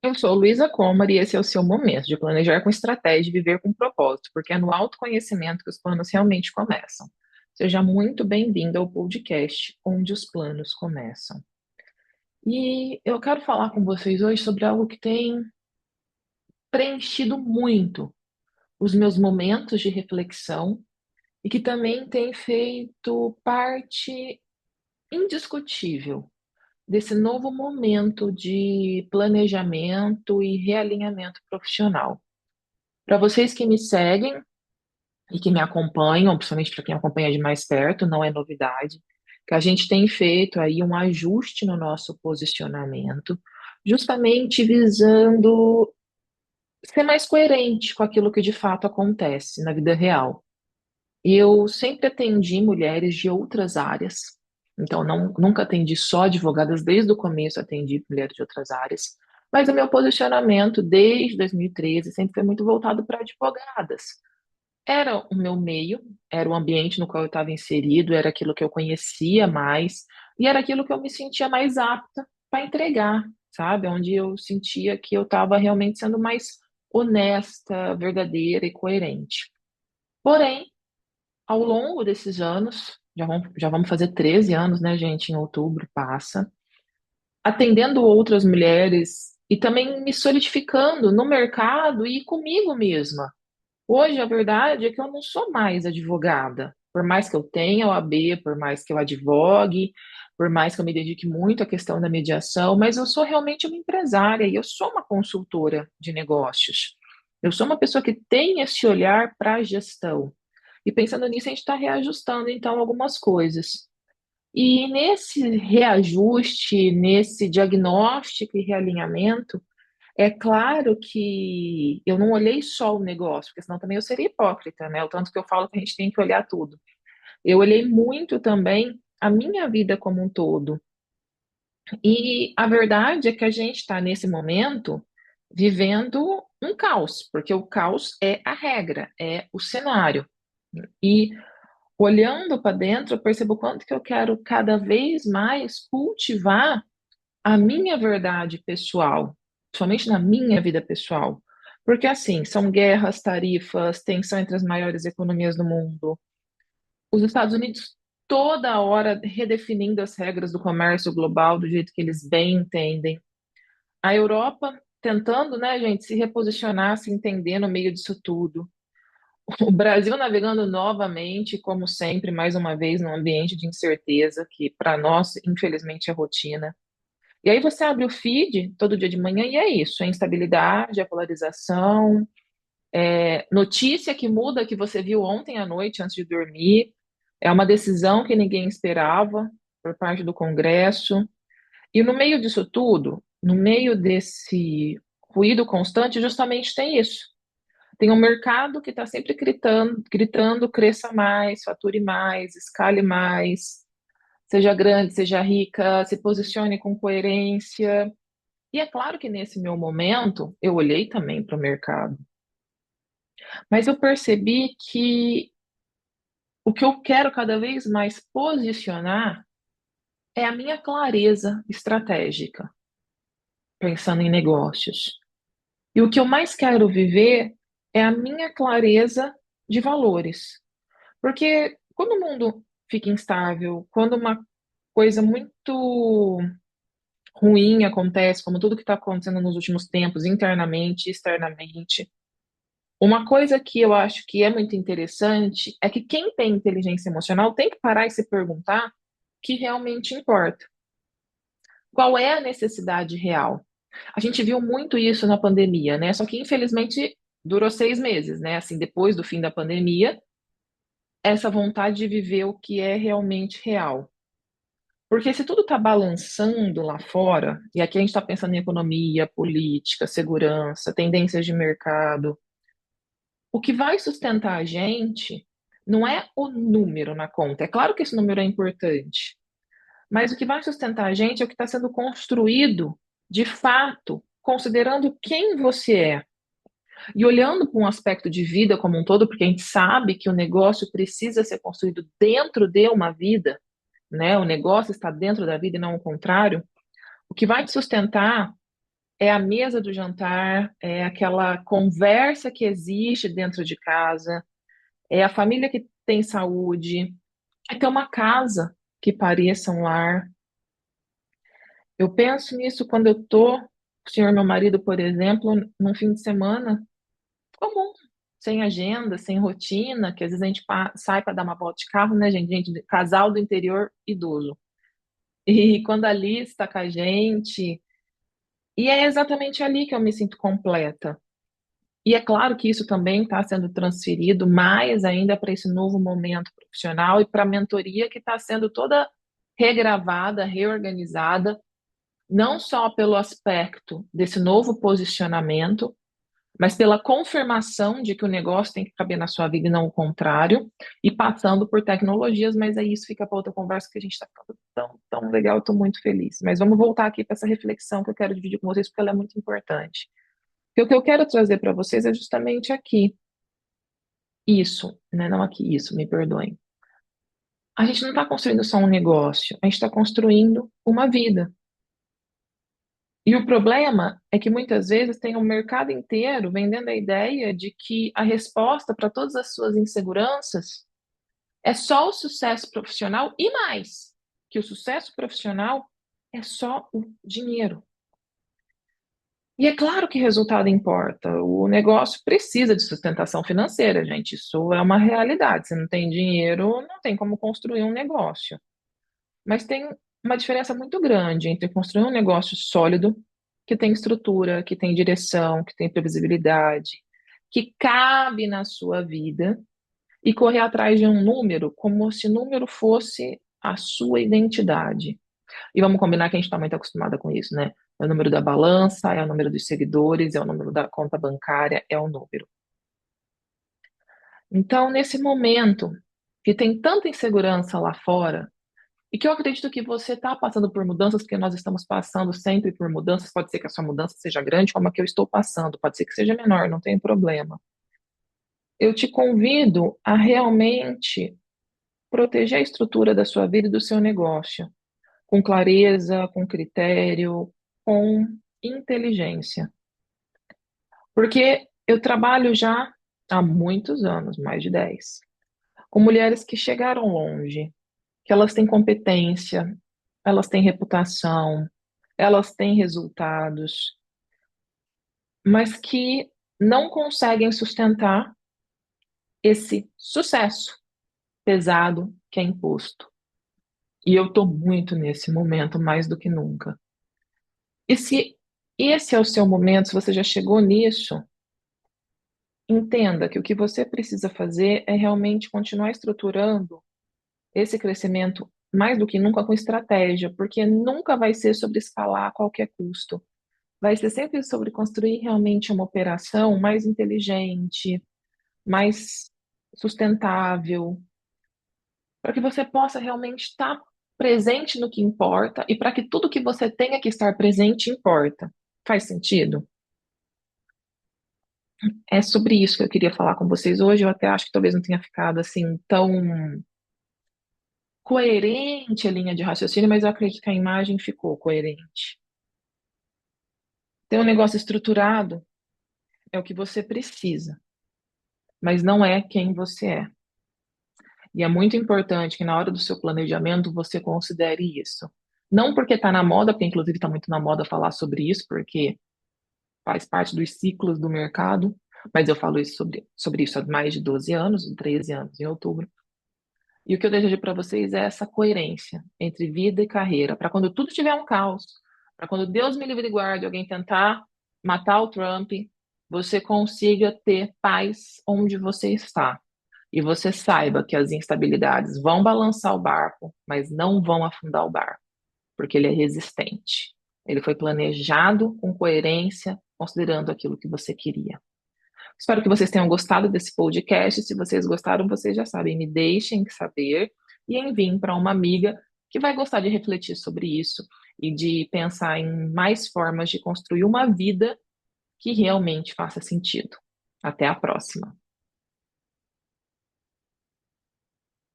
Eu sou Luísa Comar e esse é o seu momento de planejar com estratégia e viver com propósito, porque é no autoconhecimento que os planos realmente começam. Seja muito bem-vindo ao podcast onde os planos começam. E eu quero falar com vocês hoje sobre algo que tem preenchido muito os meus momentos de reflexão e que também tem feito parte indiscutível desse novo momento de planejamento e realinhamento profissional. Para vocês que me seguem e que me acompanham, principalmente para quem acompanha de mais perto, não é novidade, que a gente tem feito aí um ajuste no nosso posicionamento, justamente visando ser mais coerente com aquilo que de fato acontece na vida real. Eu sempre atendi mulheres de outras áreas, então nunca atendi só advogadas, desde o começo atendi mulheres de outras áreas, mas o meu posicionamento desde 2013 sempre foi muito voltado para advogadas. Era o meu meio, era o ambiente no qual eu estava inserido, era aquilo que eu conhecia mais, e era aquilo que eu me sentia mais apta para entregar, sabe? Onde eu sentia que eu estava realmente sendo mais honesta, verdadeira e coerente. Porém, ao longo desses anos, já vamos fazer 13 anos, né, gente? Em outubro passa, atendendo outras mulheres e também me solidificando no mercado e comigo mesma. Hoje, a verdade é que eu não sou mais advogada. Por mais que eu tenha OAB, por mais que eu advogue, por mais que eu me dedique muito à questão da mediação, mas eu sou realmente uma empresária e eu sou uma consultora de negócios. Eu sou uma pessoa que tem esse olhar para a gestão. E pensando nisso, a gente está reajustando, então, algumas coisas. E nesse reajuste, nesse diagnóstico e realinhamento, é claro que eu não olhei só o negócio, porque senão também eu seria hipócrita, né? O tanto que eu falo que a gente tem que olhar tudo. Eu olhei muito também a minha vida como um todo. E a verdade é que a gente está nesse momento vivendo um caos, porque o caos é a regra, é o cenário. E olhando para dentro, eu percebo o quanto que eu quero cada vez mais cultivar a minha verdade pessoal, somente na minha vida pessoal. Porque, assim, são guerras, tarifas, tensão entre as maiores economias do mundo. Os Estados Unidos toda hora redefinindo as regras do comércio global do jeito que eles bem entendem. A Europa tentando, né, gente, se reposicionar, se entender no meio disso tudo. O Brasil navegando novamente, como sempre, mais uma vez, num ambiente de incerteza que, para nós, infelizmente, é rotina. E aí você abre o feed todo dia de manhã e é isso, é instabilidade, é polarização, é notícia que muda que você viu ontem à noite antes de dormir, é uma decisão que ninguém esperava por parte do Congresso. E no meio disso tudo, no meio desse ruído constante, justamente tem isso. Tem um mercado que está sempre gritando, cresça mais, fature mais, escale mais, seja grande, seja rica, se posicione com coerência. E é claro que nesse meu momento eu olhei também para o mercado, mas eu percebi que o que eu quero cada vez mais posicionar é a minha clareza estratégica, pensando em negócios. E o que eu mais quero viver é a minha clareza de valores. Porque quando o mundo fica instável, quando uma coisa muito ruim acontece, como tudo que está acontecendo nos últimos tempos, internamente e externamente, uma coisa que eu acho que é muito interessante é que quem tem inteligência emocional tem que parar e se perguntar o que realmente importa. Qual é a necessidade real? A gente viu muito isso na pandemia, né? Só que infelizmente durou 6 meses, né? Assim, depois do fim da pandemia, essa vontade de viver o que é realmente real. Porque se tudo está balançando lá fora, e aqui a gente está pensando em economia, política, segurança, tendências de mercado, o que vai sustentar a gente não é o número na conta. É claro que esse número é importante, mas o que vai sustentar a gente é o que está sendo construído de fato, considerando quem você é. E olhando para um aspecto de vida como um todo, porque a gente sabe que o negócio precisa ser construído dentro de uma vida, né? O negócio está dentro da vida e não o contrário. O que vai te sustentar é a mesa do jantar, é aquela conversa que existe dentro de casa, é a família que tem saúde, é ter uma casa que pareça um lar. Eu penso nisso quando eu tô, o senhor meu marido, por exemplo, num fim de semana comum, sem agenda, sem rotina, que às vezes a gente sai para dar uma volta de carro, né, gente? Gente, casal do interior idoso. E quando a Liz está com a gente, e é exatamente ali que eu me sinto completa. E é claro que isso também está sendo transferido mais ainda para esse novo momento profissional e para a mentoria que está sendo toda regravada, reorganizada, não só pelo aspecto desse novo posicionamento, mas pela confirmação de que o negócio tem que caber na sua vida e não o contrário, e passando por tecnologias, mas aí isso fica para outra conversa que a gente está ficando tão legal, eu estou muito feliz. Mas vamos voltar aqui para essa reflexão que eu quero dividir com vocês, porque ela é muito importante. Porque o que eu quero trazer para vocês é justamente aqui, isso, né? Não aqui, isso, me perdoem. A gente não está construindo só um negócio, a gente está construindo uma vida. E o problema é que muitas vezes tem um mercado inteiro vendendo a ideia de que a resposta para todas as suas inseguranças é só o sucesso profissional e mais, que o sucesso profissional é só o dinheiro. E é claro que resultado importa. O negócio precisa de sustentação financeira, gente. Isso é uma realidade. Se não tem dinheiro, não tem como construir um negócio. Mas tem uma diferença muito grande entre construir um negócio sólido, que tem estrutura, que tem direção, que tem previsibilidade, que cabe na sua vida, e correr atrás de um número como se número fosse a sua identidade. E vamos combinar que a gente está muito acostumada com isso, né? É o número da balança, é o número dos seguidores, é o número da conta bancária, é o número. Então, nesse momento que tem tanta insegurança lá fora, e que eu acredito que você está passando por mudanças, porque nós estamos passando sempre por mudanças, pode ser que a sua mudança seja grande, como a que eu estou passando, pode ser que seja menor, não tem problema. Eu te convido a realmente proteger a estrutura da sua vida e do seu negócio, com clareza, com critério, com inteligência. Porque eu trabalho já há muitos anos, mais de 10, com mulheres que chegaram longe, que elas têm competência, elas têm reputação, elas têm resultados, mas que não conseguem sustentar esse sucesso pesado que é imposto. E eu estou muito nesse momento, mais do que nunca. E se esse é o seu momento, se você já chegou nisso, entenda que o que você precisa fazer é realmente continuar estruturando esse crescimento mais do que nunca com estratégia, porque nunca vai ser sobre escalar a qualquer custo. Vai ser sempre sobre construir realmente uma operação mais inteligente, mais sustentável, para que você possa realmente estar presente no que importa e para que tudo que você tenha que estar presente importa. Faz sentido? É sobre isso que eu queria falar com vocês hoje. Eu até acho que talvez não tenha ficado assim tão coerente a linha de raciocínio, mas eu acredito que a imagem ficou coerente. Ter um negócio estruturado é o que você precisa, mas não é quem você é. E é muito importante que na hora do seu planejamento você considere isso. Não porque está na moda, porque inclusive está muito na moda falar sobre isso, porque faz parte dos ciclos do mercado, mas eu falo isso sobre isso há mais de 12 anos, 13 anos em outubro. E o que eu desejo para vocês é essa coerência entre vida e carreira, para quando tudo tiver um caos, para quando Deus me livre e guarde alguém tentar matar o Trump, você consiga ter paz onde você está. E você saiba que as instabilidades vão balançar o barco, mas não vão afundar o barco, porque ele é resistente. Ele foi planejado com coerência, considerando aquilo que você queria. Espero que vocês tenham gostado desse podcast. Se vocês gostaram, vocês já sabem, me deixem saber e enviem para uma amiga que vai gostar de refletir sobre isso e de pensar em mais formas de construir uma vida que realmente faça sentido. Até a próxima.